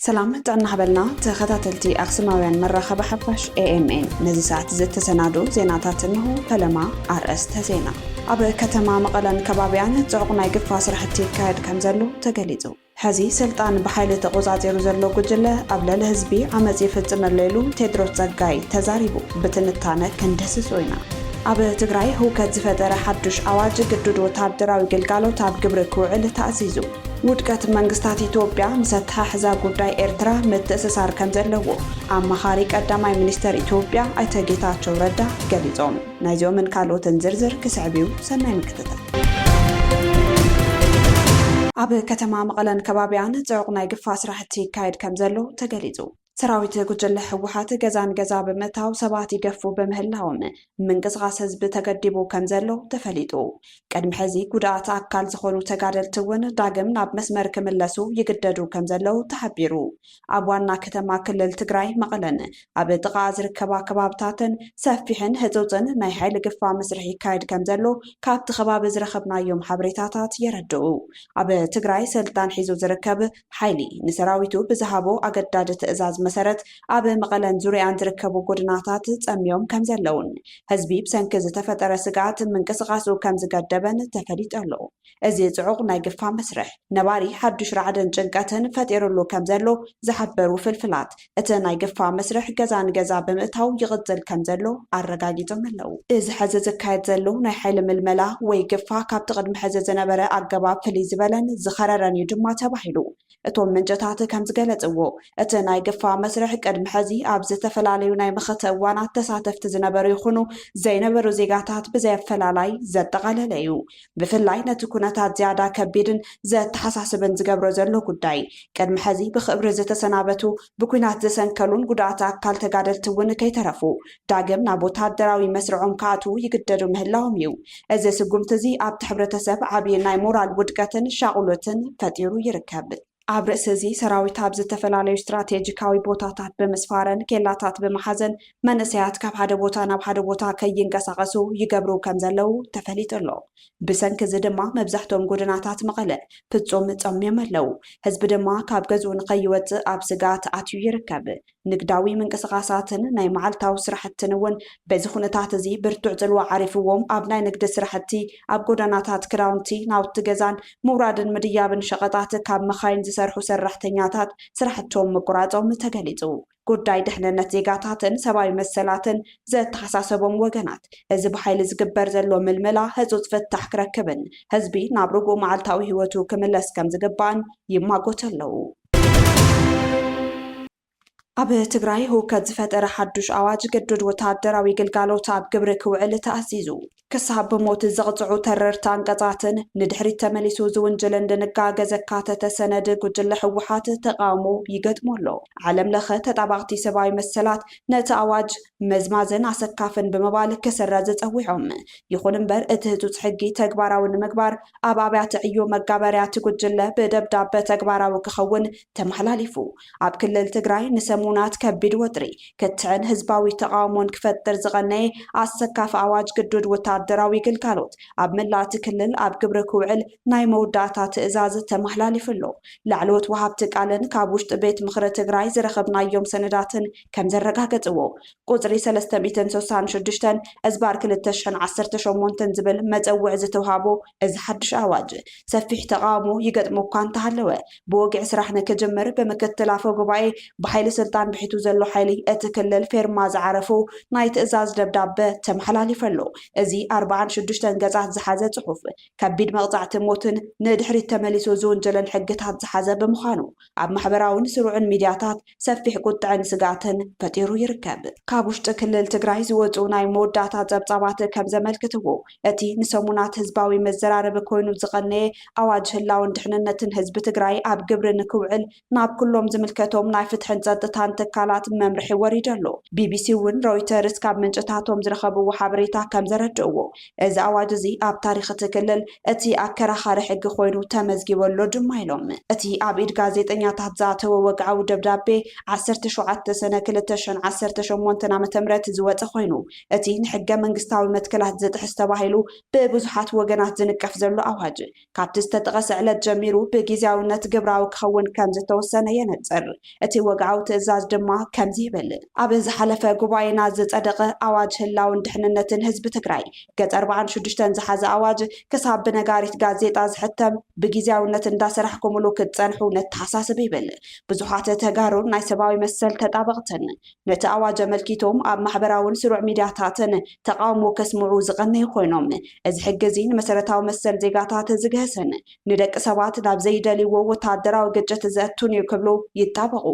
سلامت أنا حبلنا تخطاتلتي أقسماويان مرة خبحفاش AMN نزي ساعت زت سنادو زيناتات إنه فلما أرأست زينا أب كتما مقالن كبابيان تعقنا يقفا سرحتي كايد كمزلو تقليزو هذه سلطان بحيلة تقوزاتيرو زلو قجلة قبل الهزبي عمزي فتم الليلو تدرو تزاقاي تزاريبو بتنتانا كندسسوينا أب تقراي هو كتفتر حدوش أواجه قدود وتابدراوي قلقالو تاب قبركو على تأسيزو ውድቀት መንግስታት ኢትዮጵያ ምሰታ ሕዛ ጉዳይ ኤርትራ ምትእስሳር ከም ዘለዎ አማኻሪ ቀዳማይ ሚኒስተር ኢትዮጵያ አይተ ጌታቸው ረዳ ገሊጾም ናይዞምን ካልኦትን ዝርዝር ክስዕቢው ሰናይ ምክትታል አብ ከተማ መቐለን ከባቢያን ጽዑቕ ናይ ግፋ ስራሕቲ ይካየድ ከም ዘሎ ተገሊጹ ሰራዊት ጉጅለ ህወሓት ገዛን ገዛ በመታው ሰባት ይገፉ በመህላውም ምንቅስቃስ ህዝብ ተገዲቡ ከም ዘሎ ተፈሊጡ ቀድሚ ሕዚ ጉዳት አካል ዝኾኑ ተጋደልቲ እውን ዳግም ናብ መስመር ክምለሱ ይግደዱ ከም ዘለው ተሓቢሩ ኣብ ዋና ከተማ ክልል ትግራይ መቐለን ኣብ ጥቓ ዝርከባ ከባብታትን ሰፊሕን ህፁፅን ናይ ሓይሊ ግፋ መስርሕ ይካየድ ከም ዘሎ ካብቲ ከባቢ ዝረኸብናዮም ሓበሬታታት የረድኡ ኣብ ትግራይ ስልጣን ሒዙ ዝርከብ ሓይሊ ንሰራዊቱ ብዝሃቦ ኣገዳዲ ትእዛዝ መሰረት ኣብ መቐለን ዙርያን ዝርከቡ ጎድናታት ጸሚዮም ከም ዘለውን ህዝቢ ብሰንኪ ዝተፈጠረ ስጋት ምንቅስቃሱ ከም ዝገደበን ተፈሊጡ ኣሎ እዚ ጽዑቕ ናይ ግፋ መስርሕ ነባሪ ሓዱሽ ራዕድን ጭንቀትን ፈጢሩሉ ከም ዘሎ ዝሓበሩ ፍልፍላት እቲ ናይ ግፋ መስርሕ ገዛን ገዛ ብምእታው ይቕፅል ከም ዘሎ ኣረጋጊጾም ኣለው እዚ ሕዚ ዝካየድ ዘሎ ናይ ሓይሊ ምልመላ ወይ ግፋ ካብቲ ቅድሚ ሕዚ ዝነበረ ኣገባብ ፍልይ ዝበለን ዝኸረረን እዩ ድማ ተባሂሉ እቶም ምንጭታት ከም ዝገለጽዎ እቲ ናይ ግፋ መስርሕ ቅድሚ ሕዚ ኣብ ዝተፈላለዩ ናይ ምኽተ እዋናት ተሳተፍቲ ዝነበሩ ይኹኑ ዘይነበሩ ዜጋታት ብዘይፈላላይ ዘጠቓለለ እዩ ብፍላይ ነቲ ኩነታት ዝያዳ ከቢድን ዘተሓሳስብን ዝገብሮ ዘሎ ጉዳይ ቅድሚ ሕዚ ብክብሪ ዝተሰናበቱ ብኩናት ዝሰንከሉን ጉዳት አካል ተጋደልቲ እውን ከይተረፉ ዳግም ናብ ወታደራዊ መስርዖም ከኣትዉ ይግደዱ ምህላዎም እዩ እዚ ስጉምቲ እዚ ኣብቲ ሕብረተሰብ ዓብዪ ናይ ሞራል ውድቀትን ሻቁሎትን ፈጢሩ ይርከብ ኣብ ርእሲ እዚ ሰራዊት ኣብ ዝተፈላለዩ ስትራቴጂካዊ ቦታታት ብምስፋረን ኬላታት ብምሓዘን መንእሰያት ካብ ሓደ ቦታ ናብ ሓደ ቦታ ከይንቀሳቐሱ ይገብሩ ከም ዘለው ተፈሊጡ ኣሎ ብሰንኪ እዚ ድማ መብዛሕትኦም ጎደናታት መቐለ ፍጹም ጸሚዮም ኣለው ህዝቢ ድማ ካብ ገዝኡ ንኸይወፅእ ኣብ ስጋት ኣትዩ ይርከብ ንግዳዊ ምንቅስቃሳትን ናይ መዓልታዊ ስራሕትን እውን በዚ ኩነታት እዚ ብርቱዕ ጽልዋ ዓሪፍዎም ኣብ ናይ ንግዲ ስራሕቲ ኣብ ጎደናታት ክዳውንቲ ናውቲ ገዛን ምውራድን ምድያብን ሸቐጣት ካብ መኻይን ዝሰርሑ ሰራሕተኛታት ስራሕቶም ምቁራጾም ተገሊጹ ጉዳይ ድሕንነት ዜጋታትን ሰብኣዊ መሰላትን ዘተሓሳሰቦም ወገናት እዚ ብሓይሊ ዝግበር ዘሎ ምልመላ ህፁፅ ፍታሕ ክረክብን ህዝቢ ናብ ርጉእ መዓልታዊ ህይወቱ ክምለስ ከም ዝግባእን ይማጎቱ ኣለው ኣብ ትግራይ ሁከት ዝፈጠረ ሓዱሽ ኣዋጅ ግዱድ ወታደራዊ ግልጋሎት ኣብ ግብሪ ክውዕል ተኣሲዙ ክሳብ ብሞት ዘቕፅዑ ተረርቲ አንቀጻትን ንድሕሪት ተመሊሱ ዝውንጀልን ድንጋገ ዘካተተ ሰነድ ጉጅለ ህወሓት ተቃውሞ ይገጥሞ ኣሎ ዓለም ለኸ ተጣባቕቲ ሰብኣዊ መሰላት ነቲ ኣዋጅ መዝማዝን ኣሰካፍን ብምባል ክስረዝ ፀዊዖም ይኹን እምበር እቲ ህፁፅ ሕጊ ተግባራዊ ንምግባር ኣብ ኣብያተ ዕዮ መጋበርያት ጉጅለ ብደብዳቤ ተግባራዊ ክኸውን ተመሓላሊፉ ኣብ ክልል ትግራይ ንሰሙናት ከቢድ ወጥሪ ክትዕን ህዝባዊ ተቃውሞን ክፈጥር ዝቐነየ ኣሰካፍ ኣዋጅ ግዱድ ወታደራዊ ግልጋሎት ኣብ መላእቲ ክልል ኣብ ግብሪ ክውዕል ናይ መውዳእታ ትእዛዝ ተመሓላሊፉ ኣሎ ላዕለዎት ወሃብቲ ቃልን ካብ ውሽጢ ቤት ምክሪ ትግራይ ዝረኸብናዮም ሰነዳትን ከም ዘረጋገፅዎ ቁፅሪ 366 እዝባር 2018 ዝብል መፀውዕ ዝተውሃቦ እዚ ሓድሽ ኣዋጅ ሰፊሕ ተቃውሞ ይገጥሞ እኳ እንተሃለወ ብወግዕ ስራሕ ንክጅምር ብምክትል ኣፈ ጉባኤ ብሓይሊ ስልጣን ብሒቱ ዘሎ ሓይሊ እቲ ክልል ፌርማ ዝዓረፉ ናይ ትእዛዝ ደብዳቤ ተመሓላሊፉ ኣሎ እዚ 46 ገጻት ዝሓዘ ጽሑፍ ከቢድ መቕጻዕቲ ሞትን ንድሕሪት ተመሊሱ ዝውንጀለን ሕግታት ዝሓዘ ብምዃኑ ኣብ ማሕበራውን ስሩዕን ሚድያታት ሰፊሕ ቁጥዕን ስጋትን ፈጢሩ ይርከብ ካብ ውሽጢ ክልል ትግራይ ዝወፁ ናይ መወዳእታ ጸብጻባት ከም ዘመልክትዎ እቲ ንሰሙናት ህዝባዊ መዘራረቢ ኮይኑ ዝቐነየ ኣዋጅ ህላውን ድሕንነትን ህዝቢ ትግራይ ኣብ ግብሪ ንክውዕል ናብ ኩሎም ዝምልከቶም ናይ ፍትሕን ጸጥታን ትካላት መምርሒ ወሪዱ ኣሎ ቢቢሲ እውን ሮይተርስ ካብ ምንጭታቶም ዝረኸብዎ ሓበሬታ ከም ዘረድእዎ እዚ ኣዋጅ እዚ ኣብ ታሪኽ እቲ ክልል እቲ ኣከራኻሪ ሕጊ ኮይኑ ተመዝጊበሉ ድማ ኢሎም እቲ ኣብ ኢድ ጋዜጠኛታት ዝኣተወ ወግዓዊ ደብዳቤ 17 ሰነ 2018 ዓ.ም ዝወፀ ኮይኑ እቲ ንሕገ መንግስታዊ መትከላት ዝጥሕስ ተባሂሉ ብብዙሓት ወገናት ዝንቀፍ ዘሎ ኣዋጅ ካብቲ ዝተጠቐሰ ዕለት ጀሚሩ ብጊዜያውነት ግብራዊ ክኸውን ከም ዝተወሰነ የነፅር። እቲ ወግዓዊ ትእዛዝ ድማ ከምዚ ይብል። ኣብ ዝሓለፈ ጉባኤና ዝጸደቐ ኣዋጅ ህላውን ድሕንነትን ህዝቢ ትግራይ ገጽ 46 ዝሓዘ ኣዋጅ ክሳብ ብነጋሪት ጋዜጣ ዝሕተም ብጊዜያውነት እንዳሰራሕኩምሉ ክትጸንሑ ነተሓሳስብ ይብል። ብዙሓት ተጋሩን ናይ ሰብኣዊ መሰል ተጣበቕትን ነቲ ኣዋጅ ኣመልኪቶም ኣብ ማሕበራውን ስሩዕ ሚድያታትን ተቃውሞ ከስምዑ ዝቐነዩ ኮይኖም እዚ ሕጊ እዚ ንመሰረታዊ መሰል ዜጋታት ዝገህስን ንደቂ ሰባት ናብ ዘይደልይዎ ወታደራዊ ግጭት ዘእቱን እዩ ክብሉ ይጣበቑ።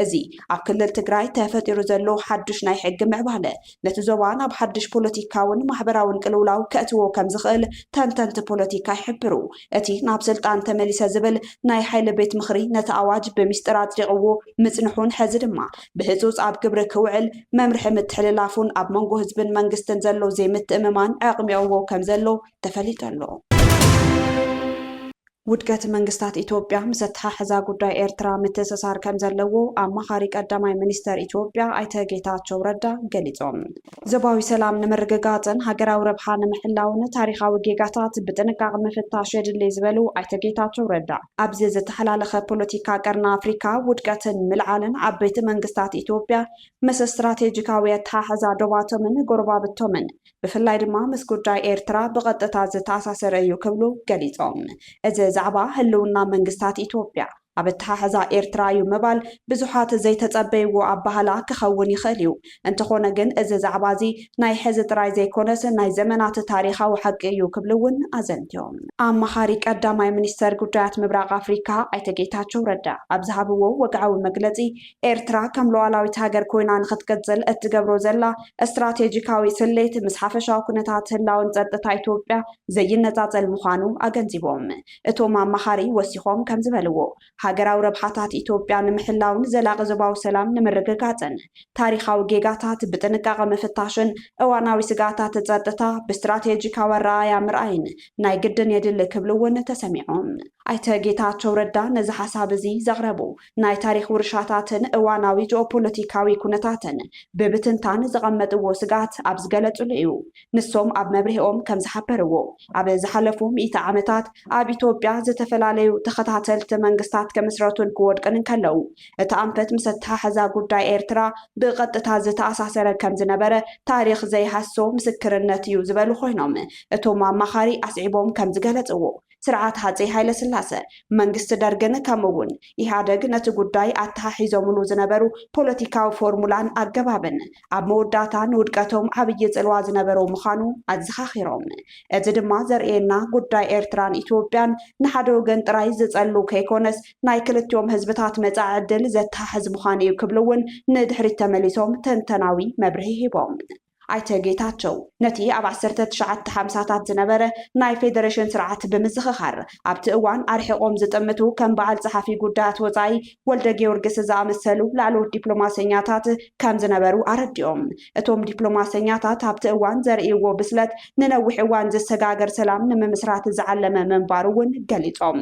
እዚ ኣብ ክልል ትግራይ ተፈጢሩ ዘሎ ሓዱሽ ናይ ሕጊ ምዕባለ ነቲ ዞባ ናብ ሓዱሽ ፖለቲካውን ማሕበራውን ቅልውላው ከእትዎ ከም ዝኽእል ተንተንቲ ፖለቲካ ይሕብሩ። እቲ ናብ ስልጣን ተመሊሰ ዝብል ናይ ሓይሊ ቤት ምኽሪ ነቲ ኣዋጅ ብምስጢር ኣጽዲቕዎ ምጽንሑን ሕዚ ድማ ብህፁፅ ኣብ ግብሪ ክውዕል መምርሒ ምትሕልላፉን ኣብ መንጎ ህዝብን መንግስትን ዘሎ ዘይምትእምማን ኣቕሚዕዎ ከም ዘሎ ተፈሊጡ ኣሎ። ውድቀት መንግስታት ኢትዮጵያ ምስ ኣተሓሕዛ ጉዳይ ኤርትራ ምትእስሳር ከም ዘለዎ ኣማኻሪ ቀዳማይ ሚኒስተር ኢትዮጵያ ኣይተ ጌታቸው ረዳ ገሊጾም። ዞባዊ ሰላም ንምርግጋፅን ሃገራዊ ረብሓ ንምሕላውን ታሪኻዊ ጌጋታት ብጥንቃቄ ምፍታሽ የድሊ ዝበሉ ኣይተ ጌታቸው ረዳ ኣብዚ ዝተሓላለኸ ፖለቲካ ቀርና ኣፍሪካ ውድቀትን ምልዓልን ዓበይቲ መንግስታት ኢትዮጵያ ምስ ስትራቴጂካዊ ኣተሓሕዛ ዶባቶምን ጎረባብቶምን ብፍላይ ድማ ምስ ጉዳይ ኤርትራ ብቐጥታ ዝተኣሳሰረ እዩ ክብሉ ገሊጾም። እዚ ዛዕባ ህልውና መንግስታት ኢትዮጵያ ኣብ ኣተሓሕዛ ኤርትራ እዩ ምባል ብዙሓት ዘይተጸበይዎ ኣባህላ ክኸውን ይኽእል እዩ። እንተኾነ ግን እዚ ዛዕባ እዚ ናይ ሕዚ ጥራይ ዘይኮነስ ናይ ዘመናት ታሪኻዊ ሓቂ እዩ ክብሉ እውን ኣዘንትዮም። ኣማኻሪ ቀዳማይ ሚኒስተር ጉዳያት ምብራቕ ኣፍሪካ ኣይተ ጌታቸው ረዳ ኣብ ዝሃብዎ ወግዓዊ መግለፂ ኤርትራ ከም ሉዓላዊት ሃገር ኮይና ንኽትቅፅል እትገብሮ ዘላ እስትራቴጂካዊ ስሌት ምስ ሓፈሻዊ ኩነታት ህላውን ጸጥታ ኢትዮጵያ ዘይነጻጸል ምዃኑ ኣገንዚቦም። እቶም ኣማኻሪ ወሲኾም ከም ዝበልዎ ሃገራዊ ረብሓታት ኢትዮጵያ ንምሕላውን ዘላቒ ዞባዊ ሰላም ንምርግጋፅን ታሪኻዊ ጌጋታት ብጥንቃቐ ምፍታሽን እዋናዊ ስጋታት ጸጥታ ብስትራቴጂካዊ ኣረኣያ ምርኣይን ናይ ግድን የድሊ ክብሉ እውን ተሰሚዖም። ኣይተ ጌታቸው ረዳ ነዚ ሓሳብ እዚ ዘቕረቡ ናይ ታሪክ ውርሻታትን እዋናዊ ጂኦፖለቲካዊ ኩነታትን ብብትንታን ዝቐመጥዎ ስጋት ኣብ ዝገለጹሉ እዩ። ንሶም ኣብ መብርሂኦም ከም ዝሓበርዎ ኣብ ዝሓለፉ 100 ዓመታት ኣብ ኢትዮጵያ ዝተፈላለዩ ተኸታተልቲ መንግስታት ከምስረቱን ክወድቅን ከለው እቲ ኣንፈት ምስ ኣተሓሕዛ ጉዳይ ኤርትራ ብቐጥታ ዝተኣሳሰረ ከም ዝነበረ ታሪክ ዘይሃሶ ምስክርነት እዩ ዝበሉ ኮይኖም እቶም ኣማኻሪ ኣስዒቦም ከም ዝገለጽዎ ስርዓት ሃፀይ ሃይለ ስላሴ መንግስቲ ደርግን ከምኡውን ኢህአደግ ነቲ ጉዳይ ኣተሓሒዞምሉ ዝነበሩ ፖለቲካዊ ፎርሙላን ኣገባብን ኣብ መወዳእታን ውድቀቶም ዓብይ ጽልዋ ዝነበረው ምዃኑ ኣዘኻኺሮም። እዚ ድማ ዘርእየና ጉዳይ ኤርትራን ኢትዮጵያን ንሓደ ወገን ጥራይ ዝጸሉ ከይኮነስ ናይ ክልቲኦም ህዝብታት መጻኢ ዕድል ዘተሓሕዝ ምዃኑ እዩ ክብሉ እውን ንድሕሪት ተመሊሶም ተንተናዊ መብርሂ ሂቦም። ኣይተ ጌታቸው ነቲ ኣብ 1950ታት ዝነበረ ናይ ፌደሬሽን ስርዓት ብምዝኽኻር ኣብቲ እዋን ኣርሒቆም ዝጥምቱ ከም በዓል ጸሓፊ ጉዳያት ወጻኢ ወልደ ጊዮርጊስ ዝኣመሰሉ ላዕለዎት ዲፕሎማሰኛታት ከም ዝነበሩ ኣረዲኦም። እቶም ዲፕሎማሰኛታት ኣብቲ እዋን ዘርእይዎ ብስለት ንነዊሕ እዋን ዝሰጋገር ሰላም ንምምስራት ዝዓለመ ምንባሩ እውን ገሊጾም።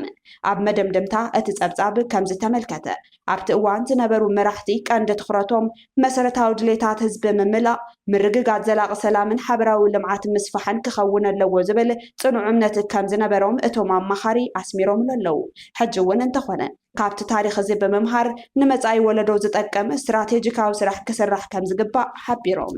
ኣብ መደምደምታ እቲ ጸብጻብ ከም ዝተመልከተ ኣብቲ እዋን ዝነበሩ መራሕቲ ቀንዲ ትኹረቶም መሰረታዊ ድሌታት ህዝቢ ምምላእ ምርግጋጽ ዘላቒ ሰላምን ሓበራዊ ልምዓት ምስፋሕን ክኸውን ኣለዎ ዝብል ጽኑዕ እምነት ከም ዝነበሮም እቶም ኣማኻሪ ኣስሚሮም ኣለዉ። ሕጂ እውን እንተኾነ ካብቲ ታሪክ እዚ ብምምሃር ንመጻኢ ወለዶ ዝጠቅም ስትራቴጂካዊ ስራሕ ክስራሕ ከም ዝግባእ ሓቢሮም።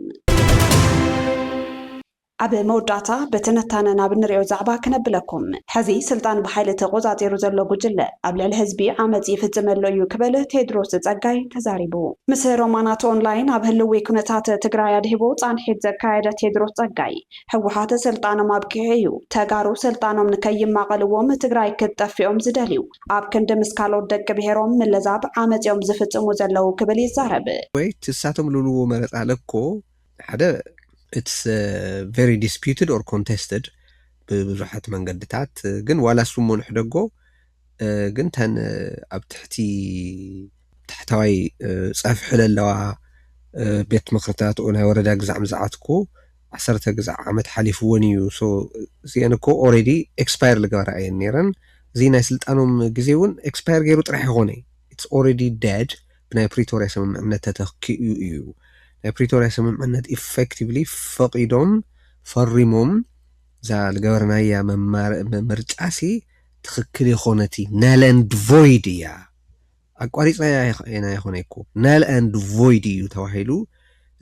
ኣብ መወዳእታ በትንታነ ናብ ንሪኦ ዛዕባ ክነብለኩም ሕዚ ስልጣን ብሓይሊ ተቆጻጺሩ ዘሎ ጉጅለ ኣብ ልዕሊ ህዝቢ ዓመፅ ይፍጽመሎ እዩ ክብል ቴድሮስ ጸጋይ ተዛሪቡ። ምስ ሮማናት ኦንላይን ኣብ ህልዊ ኩነታት ትግራይ ኣድሂቦ ጻንሒት ዘካየደ ቴድሮስ ጸጋይ ህወሓት ስልጣኖም ኣብቂዑ እዩ ተጋሩ ስልጣኖም ንከይማቐልዎም ትግራይ ክትጠፍኦም ዝደልዩ ኣብ ክንዲ ምስ ካልኦት ደቂ ብሔሮም ምልዛብ ዓመፅኦም ዝፍጽሙ ዘለው ክብል ይዛረብ። ወይ ትሳቶም ልልዎ መረፃ ለኮ ሓደ it's very disputed or contested ببዙሓት መንገድታት ግን ዋላ ስሙን ሕደጎ ግን ተን ኣብ ትሕቲ ታሕተዋይ ፀፍሒ ለለዋ ቤት ምክርታት ናይ ወረዳ ግዛዕ ምዝዓትኩ 10 ግዛ ዓመት ሓሊፍዎን እዩ ሶ እዚአን እኮ ኦልሬዲ ኤክስፓየር ዝገበራ እየን ነይረን እዚ ናይ ስልጣኖም ግዜ እውን ኤክስፓየር ገይሩ ጥራሕ ይኾነ ኢትስ ኦልሬዲ ዴድ ብናይ ፕሪቶሪያ ስምምዕነት ተተኪኡ እዩ ናይ ፕሪቶሪያ ስምምዕነት ኢፌክቲቭሊ ፈቂዶም ፈሪሞም እዛ ዝገበርናያ ምርጫሲ ትክክል ይኾነቲ ናል ኤንድ ቮይድ እያ ኣቋሪፅና ይኾነ ይኮ ናል ኤንድ ቮይድ እዩ ተባሂሉ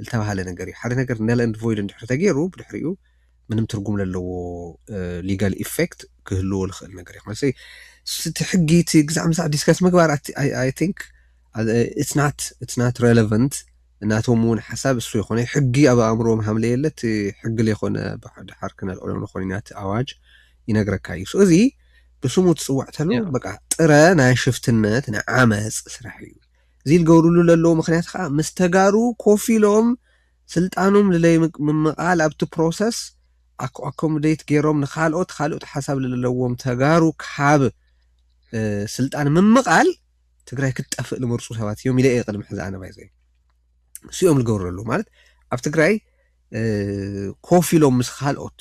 ዝተባሃለ ነገር እዩ ሓደ ነገር ናል ኤንድ ቮይድ እንድሕር ተገይሩ ብድሕሪኡ ምንም ትርጉም ዘለዎ ሊጋል ኢፌክት ክህልዎ ዝኽእል ነገር እዩ ማለት እቲ ሕጊ እቲ ግዛዕ ምሳዕ ዲስከስ ምግባር ኣይ ቲንክ it's not relevant እናቶም እውን ሓሳብ እሱ ይኾነ ሕጊ ኣብ ኣእምሮኦም ሃምለ የለት ሕጊ ዘይኮነ ብሓድሓር ክነልዕሎም ንኾይናት ኣዋጅ ይነግረካ እዩ እዚ ብስሙ ትፅዋዕ ተሉ በቃ ጥረ ናይ ሽፍትነት ናይ ዓመፅ ስራሕ እዩ እዚ ዝገብርሉ ዘለዎ ምክንያት ከዓ ምስ ተጋሩ ኮፍ ኢሎም ስልጣኖም ልለይ ምምቃል ኣብቲ ፕሮሰስ ኣኮሞዴት ገይሮም ንካልኦት ሓሳብ ዘለዎም ተጋሩ ካብ ስልጣን ምምቃል ትግራይ ክትጠፍእ ዝመርፁ ሰባት እዮም ኢለ ቅድሚ ሕዚ ኣነ ባይዘይ ሲኦም ዝገብረሉ ማለት ኣብ ትግራይ ኮፍ ኢሎም ምስ ካልኦት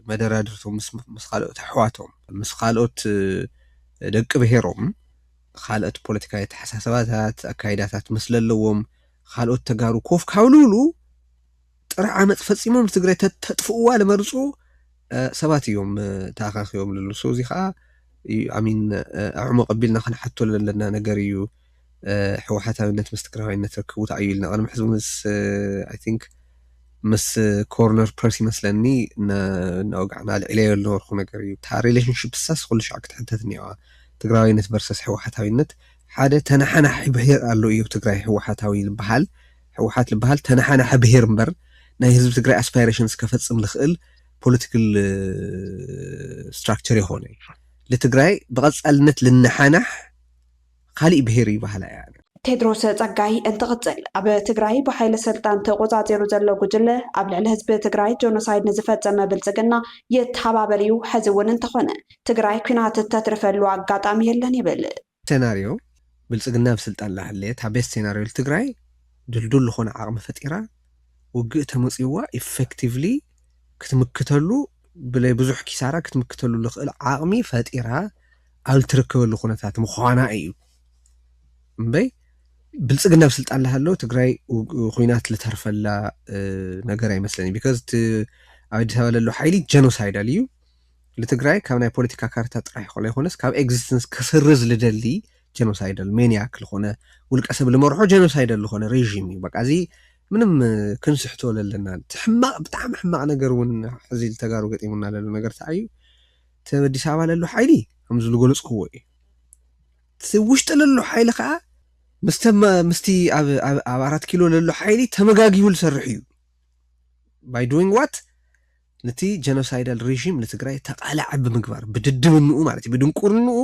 መደራድርቶም ምስ ካልኦት ኣሕዋቶም ምስ ካልኦት ደቂ ብሄሮም ካልኦት ፖለቲካዊ ተሓሳስባታት ኣካይዳታት ምስ ዘለዎም ካልኦት ተጋሩ ኮፍ ካብልብሉ ጥረ ዓመፅ ፈፂሞም ትግራይ ተጥፍእዋ ዝመርፁ ሰባት እዮም ተኣኻኺቦም ዝብሉ ሶ እዚ ከዓ ኣሚን ኣዕሙቕ ኣቢልና ክንሓተሉ ዘለና ነገር እዩ ሕወሓታዊነት ምስ ትግራዋይነት ረክቡ ተኣዩ ኢልና ቅድሚ ሕዚ ምስ ኣይ ቲንክ ምስ ኮርነር ፕረስ ይመስለኒ እናወጋዕና ልዕለዮ ዝነበርኩ ነገር እዩ እታ ሪሌሽንሽፕ ሳስ ኩሉ ሻዕ ክትሕተት እኒዋ ትግራዋይነት ቨርሰስ ሕወሓታዊነት ሓደ ተናሓናሒ ብሄር ኣሎ እዩ ትግራይ ሕወሓታዊ ዝበሃል ሕወሓት ዝበሃል ተናሓናሒ ብሄር እምበር ናይ ህዝቢ ትግራይ ኣስፓይሬሽንስ ከፈፅም ዝኽእል ፖለቲካል ስትራክቸር ይኾነ ለትግራይ ብቐፃልነት ልናሓናሕ ካሊእ ብሄር ይበሃላ እያ ቴድሮስ ጸጋይ እንትቕፅል ኣብ ትግራይ ብሓይሊ ስልጣን ተቆፃፂሩ ዘሎ ጉጅለ ኣብ ልዕሊ ህዝቢ ትግራይ ጆኖሳይድ ንዝፈፀመ ብልፅግና የተሓባበር እዩ ሕዚ እውን እንተኾነ ትግራይ ኩናት እተትርፈሉ ኣጋጣሚ የለን ይብል ሴናሪዮ ብልፅግና ብስልጣን ላሃለየት ቤስት ሴናሪዮ ትግራይ ድልዱል ዝኾነ ዓቕሚ ፈጢራ ውግእ ተመፂዋ ኢፌክቲቭሊ ክትምክተሉ ብለይ ብዙሕ ኪሳራ ክትምክተሉ ዝኽእል ዓቕሚ ፈጢራ ኣብ ትርከበሉ ኩነታት ምዃና እዩ እምበይ ብልፅግና ብስልጣን ላሃሎ ትግራይ ኩናት ልተርፈላ ነገር ኣይመስለኒ ቢካዝ ኣብ ኣዲስ ኣበባ ዘሎ ሓይሊ ጀኖሳይዳል እዩ ለትግራይ ካብ ናይ ፖለቲካ ካርታ ጥራሕ ይኮነ ይኮነስ ካብ ኤግዚስተንስ ክስርዝ ልደሊ ጀኖሳይዳል ሜንያክ ዝኾነ ውልቀ ሰብ ልመርሖ ጀኖሳይዳል ዝኾነ ሬዥም እዩ በቃ እዚ ምንም ክንስሕቶ ለለና ትሕማቕ ብጣዕሚ ሕማቕ ነገር እውን ሕዚ ዝተጋሩ ገጢሙና ዘሎ ነገር ተኣዩ እቲ ኣዲስ ኣበባ ዘሎ ሓይሊ ከምዚ ዝገለፅክዎ እዩ እቲ ውሽጢ ዘሎ ሓይሊ ከዓ ምስቲ ኣብ 4 ኪሎ ዘሎ ሓይሊ ተመጋጊቡ ዝሰርሕ እዩ ባይ ዶይንግ ዋት ነቲ ጀኖሳይዳል ሬዥም ንትግራይ ተቃላዕ ብምግባር ብድድብንኡ ማለት እዩ ብድንቁርንኡ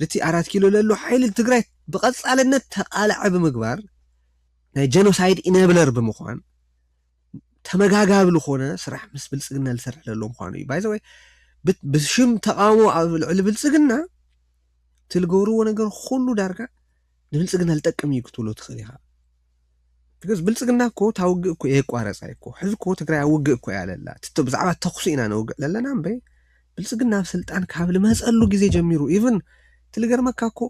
ነቲ 4 ኪሎ ዘሎ ሓይሊ ትግራይ ብቐፃልነት ተቃላዕ ብምግባር ናይ ጀኖሳይድ ኢነብለር ብምዃን ተመጋጋቢ ዝኾነ ስራሕ ምስ ብልፅግና ዝሰርሕ ዘሎ ምዃኑ እዩ ባይ ዘ ወይ ብሽም ተቃውሞ ኣብ ልዕሊ ብልፅግና ትልገብርዎ ነገር ኩሉ ዳርጋ ንብልፅግና ዝጠቅም እዩ ክትብሎ ትኽእል ኢኻ ቢካዝ ብልፅግና እኮ ታውግእ እኮ የቋረፀ እኮ ሕዚ እኮ ትግራይ ኣውግእ እኮ እያ ዘላ ብዛዕባ ተኹሲ ኢና ነውግእ ዘለና እምበይ ብልፅግና ኣብ ስልጣን ካብ ልመፀሉ ግዜ ጀሚሩ ኢቨን ትልገርመካ እኮ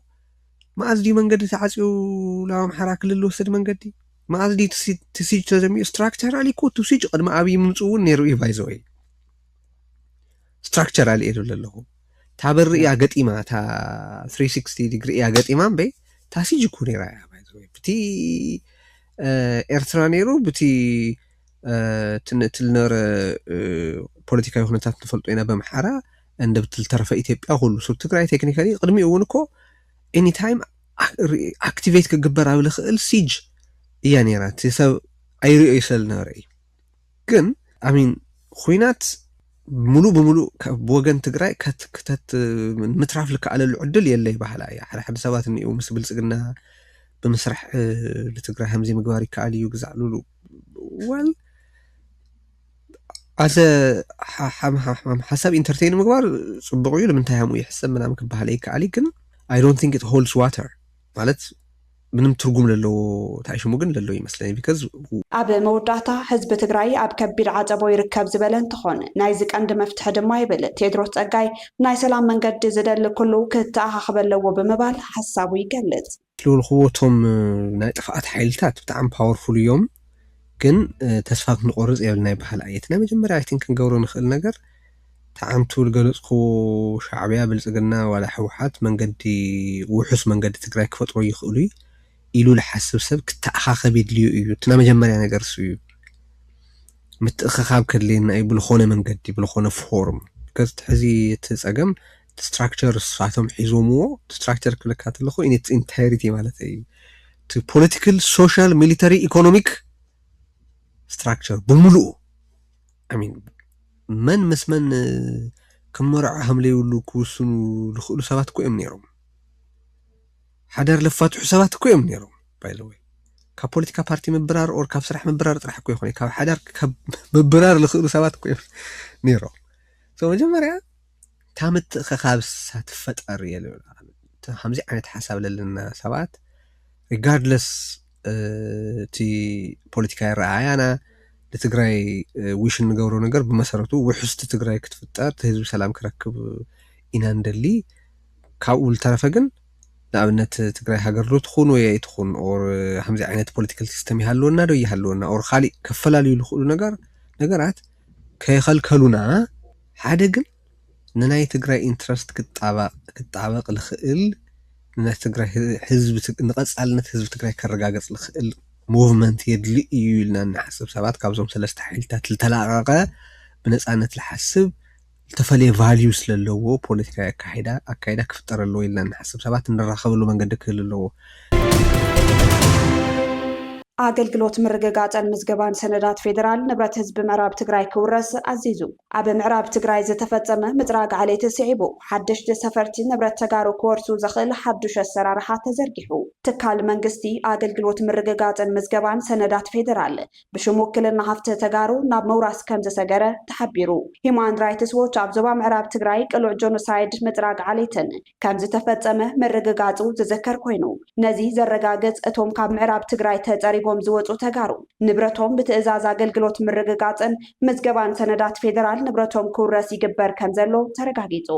መዓዝ ድዩ መንገዲ ተዓፅዩ ናብ ኣምሓራ ክልል ዝወስድ መንገዲ መዓዝ ድዩ ትሲጅ ተዘሚኡ ስትራክቸራሊ እኮ ትሲጅ ቅድሚ ኣብይ ምምፅኡ እውን ነይሩ እዩ ባይ ዘ ወይ ስትራክቸራሊ እየ ዝብል ኣለኹ እታ በሪ እያ ገጢማ እታ 360 ዲግሪ እያ ገጢማ እምበይ ታሲጅ እኮ ነይራ እያ ባይ ዘ ወይ ብቲ ኤርትራ ነይሩ በቲ ትልነረ ፖለቲካዊ ኩነታት ንፈልጦ ኢና በምሓራ እንደብትል ተረፈ ኢትዮጵያ ኩሉ ሱብ ትግራይ ቴክኒካሊ ቅድሚኡ እውን እኮ ኤኒ ታይም ኣክቲቬት ክግበር ኣብ ልኽእል ሲጅ እያ ነይራ እቲ ሰብ ኣይሪኦ ይሰል ነበረ እዩ ግን ኣሚን ኩናት ሙሉእ ብሙሉእ ብወገን ትግራይ ክትት ምትራፍ ዝከኣለሉ ዕድል የለ ይባሃላ እያ ሓደ ሰባት እኒኡ ምስ ብልፅግና ብምስራሕ ንትግራይ ከምዚ ምግባር ይከኣል እዩ ግዛዕልሉ ወል ኣዘ ሓሳብ ኢንተርቴይን ምግባር ፅቡቅ እዩ ንምንታይ ሃምኡ ይሕሰብ ምናምን ክበሃል ይከኣል ግን I don't think it holds water ማለት ምንም ትርጉም ለለው ታይሽሙ ግን ለለው ይመስለኝ ቢካዝ ኣብ መወዳእታ ህዝቢ ትግራይ ኣብ ከቢድ ዓፀቦ ይርከብ ዝበለ እንትኾን ናይዚ ቀንዲ መፍትሒ ድማ ይብል ቴድሮስ ፀጋይ ናይ ሰላም መንገዲ ዝደሊ ኩሉ ክትኣኻኽበለዎ ብምባል ሓሳቡ ይገልጽ ልውልኽቦቶም ናይ ጥፍኣት ሓይልታት ብጣዕሚ ፓወርፉል እዮም ግን ተስፋ ክንቆርጽ የብልና ይበሃል ኣየትና መጀመርያ ኣይ ቲንክ ክንገብሮ ንኽእል ነገር ተዓንቱ ዝገለጽክዎ ሻዕብያ ብልጽግና ዋላ ሕወሓት መንገዲ ውሑስ መንገዲ ትግራይ ክፈጥሮ ይኽእሉ ኢሉ ዝሓስብ ሰብ ክተኣኻኸብ የድልዮ እዩ እትና መጀመርያ ነገር እሱ እዩ ምትእኽኻብ ከድልየና እዩ ብልኾነ መንገዲ ብልኾነ ፎርም because ሕዚ እቲ ፀገም ስትራክቸር ስፋቶም ሒዞምዎ ስትራክቸር ክልካ ተለኹ in its entirety ማለት እዩ እቲ ፖለቲካል ሶሻል ሚሊተሪ ኢኮኖሚክ ስትራክቸር ብምሉኡ I mean መን ምስ መን ክመርዑ ሃምለይብሉ ክውስኑ ዝኽእሉ ሰባት እኮ እዮም ነይሮም ሓዳር ለፋትሑ ሰባት እኮ እዮም ነይሮም by the way ካብ ፖለቲካ ፓርቲ ምብራር ኦር ካብ ስራሕ ምብራር ጥራሕ እኮ ይኾን ካብ ሓዳር ካብ ምብራር ዝኽእሉ ሰባት እኮ እዮም ነይሮም so መጀመርያ ታምት ኸኻብሳ ትፈጠር የለ ከምዚ ዓይነት ሓሳብ ለለና ሰባት regardless እቲ ፖለቲካ ረኣያና ለትግራይ ዊሽ ንገብሮ ነገር ብመሰረቱ ውሕስቲ ትግራይ ክትፍጠር ህዝቢ ሰላም ክረክብ ኢና እንደሊ ካብኡ ዝተረፈ ግን ንኣብነት ትግራይ ሃገር ዶ ትኹን ወይ ኣይትኹን ኦር ከምዚ ዓይነት ፖለቲካል ሲስተም ይሃለወና ዶ ይሃለወና ኦር ካሊእ ከፈላለዩ ዝኽእሉ ነገራት ከይኸልከሉና ሓደ ግን ንናይ ትግራይ ኢንትረስት ክጣበቕ ልኽእል ንናይ ትግራይ ህዝቢ ንቐጻልነት ህዝቢ ትግራይ ከረጋገጽ ልኽእል ሙቭመንት የድሊ እዩ ኢልና ንሓስብ ሰባት ካብዞም ሰለስተ ሓይልታት ዝተላቐቐ ብነፃነት ዝሓስብ ዝተፈለየ ቫልዩ ስለለዎ ፖለቲካዊ ኣካይዳ ክፍጠር ኣለዎ ኢልና ንሓስብ ሰባት እንራኸበሉ መንገዲ ክህል ኣለዎ ኣገልግሎት ምርግጋፅን ምዝገባን ሰነዳት ፌደራል ንብረት ህዝቢ ምዕራብ ትግራይ ክውረስ ኣዚዙ ኣብ ምዕራብ ትግራይ ዝተፈጸመ ምፅራግ ዓሌት ስዒቡ ሓድሽቲ ሰፈርቲ ንብረት ተጋሩ ክወርሱ ዘኽእል ሓዱሽ ኣሰራርሓ ተዘርጊሑ ትካል መንግስቲ ኣገልግሎት ምርግጋፅን ምዝገባን ሰነዳት ፌደራል ብሽሙ ውክልና ሃፍቲ ተጋሩ ናብ መውራስ ከም ዝሰገረ ተሓቢሩ ሂማን ራይትስ ዎች ኣብ ዞባ ምዕራብ ትግራይ ቅሉዕ ጆኖሳይድ ምፅራግ ዓሌትን ከም ዝተፈጸመ ምርግጋፁ ዝዘከር ኮይኑ ነዚ ዘረጋግጽ እቶም ካብ ምዕራብ ትግራይ ተጸሪቦም ዝወፁ ተጋሩ ንብረቶም ብትእዛዝ ኣገልግሎት ምርግጋፅን ምዝገባን ሰነዳት ፌደራል ንብረቶም ክውረስ ይግበር ከም ዘሎ ተረጋጊጹ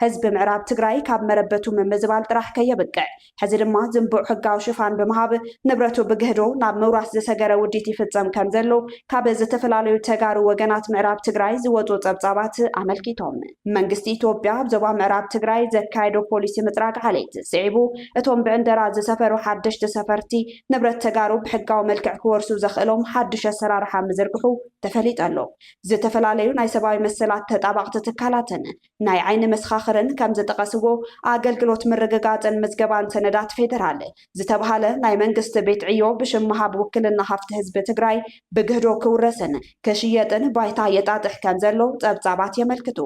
ህዝቢ ምዕራብ ትግራይ ካብ መረበቱ ምምዝባል ጥራሕ ከየብቅዕ ሕዚ ድማ ዝንቡዕ ሕጋዊ ሽፋን ብምሃብ ንብረቱ ብግህዶ ናብ መውራስ ዝሰገረ ውዲት ይፍጸም ከም ዘሎ ካብ ዝተፈላለዩ ተጋሩ ወገናት ምዕራብ ትግራይ ዝወፁ ጸብጻባት ኣመልኪቶም መንግስቲ ኢትዮጵያ ኣብ ዞባ ምዕራብ ትግራይ ዘካየዶ ፖሊሲ ምፅራግ ዓሌት ስዒቡ እቶም ብዕንደራ ዝሰፈሩ ሓድሽቲ ሰፈርቲ ንብረት ተጋሩ ብሕጋዊ መልክዕ ክወርሱ ዘኽእሎም ሓድሽ ኣሰራርሓ ምዝርግሑ ተፈሊጥ ኣሎ ዝተፈላለዩ ናይ ሰብኣዊ መሰላት ተጣባቕቲ ትካላትን ናይ ዓይኒ መስኻኽርን ከም ዝጠቐስዎ ኣገልግሎት ምርግጋፅን ምዝገባን ሰነዳት ፌደራል ዝተባሃለ ናይ መንግስቲ ቤት ዕዮ ብሽም ምሃብ ውክልና ሃፍቲ ህዝቢ ትግራይ ብግህዶ ክውረስን ክሽየጥን ባይታ የጣጥሕ ከም ዘሎ ጸብጻባት የመልክቱ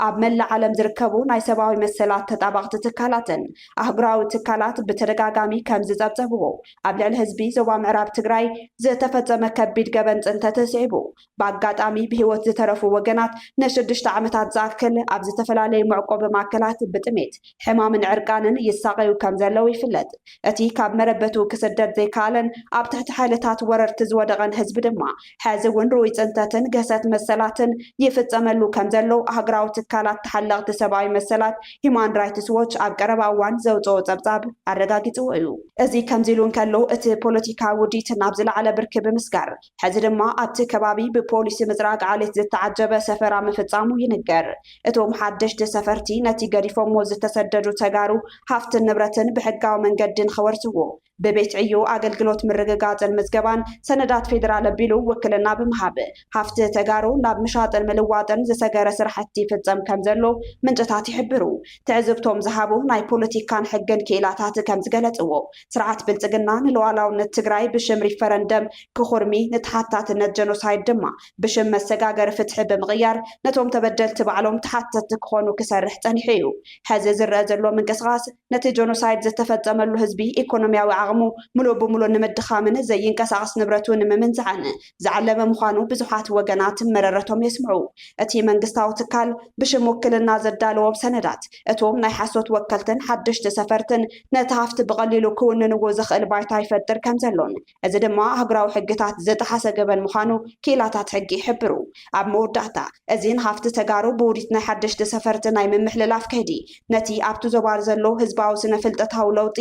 ኣብ መላእ ዓለም ዝርከቡ ናይ ሰብኣዊ መሰላት ተጣባቕቲ ትካላትን ኣህጉራዊ ትካላት ብተደጋጋሚ ከም ዝጸብጸብዎ ኣብ ልዕሊ ህዝቢ ዞባ ምዕራብ ትግራይ ዝተፈጸመ ከቢድ ገበን ተስዒቡ በአጋጣሚ ብህይወት ዝተረፉ ወገናት ን6 ዓመታት ዝኣክል ኣብ ዝተፈላለዩ መዕቆቢ ማዕከላት ብጥሜት ሕማምን ዕርቃንን ይሳቀዩ ከም ዘለው ይፍለጥ እቲ ካብ መረበቱ ክስደድ ዘይከኣለን ኣብ ትሕቲ ሓይልታት ወረርቲ ዝወደቐን ህዝቢ ድማ ሕዚ እውን ሩኡይ ፅንተትን ገሰት መሰላትን ይፍጸመሉ ከም ዘለው ኣህጉራዊ ትካላት ተሓለቕቲ ሰብኣዊ መሰላት ሂማን ራይትስ ዎች ኣብ ቀረባ እዋን ዘውፅኦ ጸብጻብ ኣረጋጊጽዎ እዩ እዚ ከምዚ ኢሉ እንከሎ እቲ ፖለቲካዊ ውዲት ናብ ዝለዓለ ብርኪ ብምስጋር ሕዚ ድማ ኣብቲ ከባቢ ብፖሊሲ ምፅራግ ዓሌት ዝተዓጀበ ሰፈራ ምፍጻሙ ይንገር እቶም ሓደሽቲ ሰፈርቲ ነቲ ገዲፎምዎ ዝተሰደዱ ተጋሩ ሃፍትን ንብረትን ብሕጋዊ መንገድን ክወርስዎ በቤት ዕዮ ኣገልግሎት ምርግጋፅን ምዝገባን ሰነዳት ፌደራል ኣቢሉ ውክልና ብምሃብ ሃፍቲ ተጋሩ ናብ ምሻጥን ምልዋጥን ዝሰገረ ስራሕቲ ይፍጸም ከም ዘሎ ምንጭታት ይሕብሩ ትዕዝብቶም ዝሃቡ ናይ ፖለቲካን ሕግን ክኢላታት ከም ዝገለጽዎ ስርዓት ብልጽግና ንሉዓላውነት ትግራይ ብሽም ሪፈረንደም ክኹርሚ ንተሓታትነት ጀኖሳይድ ድማ ብሽም መሰጋገር ፍትሒ ብምቕያር ነቶም ተበደልቲ ባዕሎም ተሓተቲ ክኾኑ ክሰርሕ ጸኒሑ እዩ ሕዚ ዝረአ ዘሎ ምንቅስቓስ ነቲ ጀኖሳይድ ዝተፈጸመሉ ህዝቢ ኢኮኖሚያዊ ዓቕሙ ሙሉእ ብሙሉእ ንምድኻምን ዘይንቀሳቐስ ንብረቱ ንምምንዛዕን ዝዓለመ ምዃኑ ብዙሓት ወገናት መረረቶም የስምዑ። እቲ መንግስታዊ ትካል ብሽም ውክልና ዘዳለዎም ሰነዳት እቶም ናይ ሓሶት ወከልትን ሓድሽቲ ሰፈርትን ነቲ ሃፍቲ ብቐሊሉ ክውንንዎ ዝኽእል ባይታ ይፈጥር ከም ዘሎን እዚ ድማ ሃገራዊ ሕግታት ዘጠሓሰ ገበን ምዃኑ ኪላታት ሕጊ ይሕብሩ። ኣብ መወዳእታ እዚን ሃፍቲ ተጋሩ ብውዲት ናይ ሓድሽቲ ሰፈርቲ ናይ ምምሕልላፍ ከይዲ ነቲ ኣብቲ ዞባ ዘሎ ህዝባዊ ስነ ፍልጠታዊ ለውጢ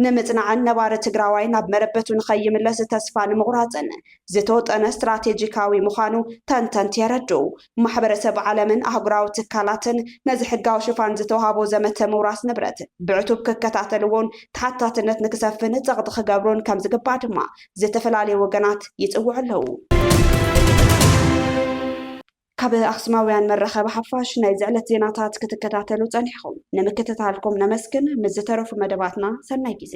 ንምጽናዕን ነባሪ ትግራዋይ ናብ መረበቱ ንኸይምለስ ተስፋ ንምቑራፅን ዝተወጠነ ስትራቴጂካዊ ምዃኑ ተንተንቲ የረድኡ። ማሕበረሰብ ዓለምን ኣህጉራዊ ትካላትን ነዚ ሕጋዊ ሽፋን ዝተዋሃቦ ዘመተ ምውራስ ንብረት ብዕቱብ ክከታተልዎን ተሓታትነት ንክሰፍን ፀቕጢ ክገብሩን ከም ዝግባእ ድማ ዝተፈላለዩ ወገናት ይፅውዑ ኣለዉ። ካብ ኣክሱማውያን መራኸቢ ሓፋሽ ናይ ዝዕለት ዜናታት ክትከታተሉ ፀኒሕኹም ንምክትታልኩም ነመስግን። ምስ ዝተረፉ መደባትና ሰናይ ግዜ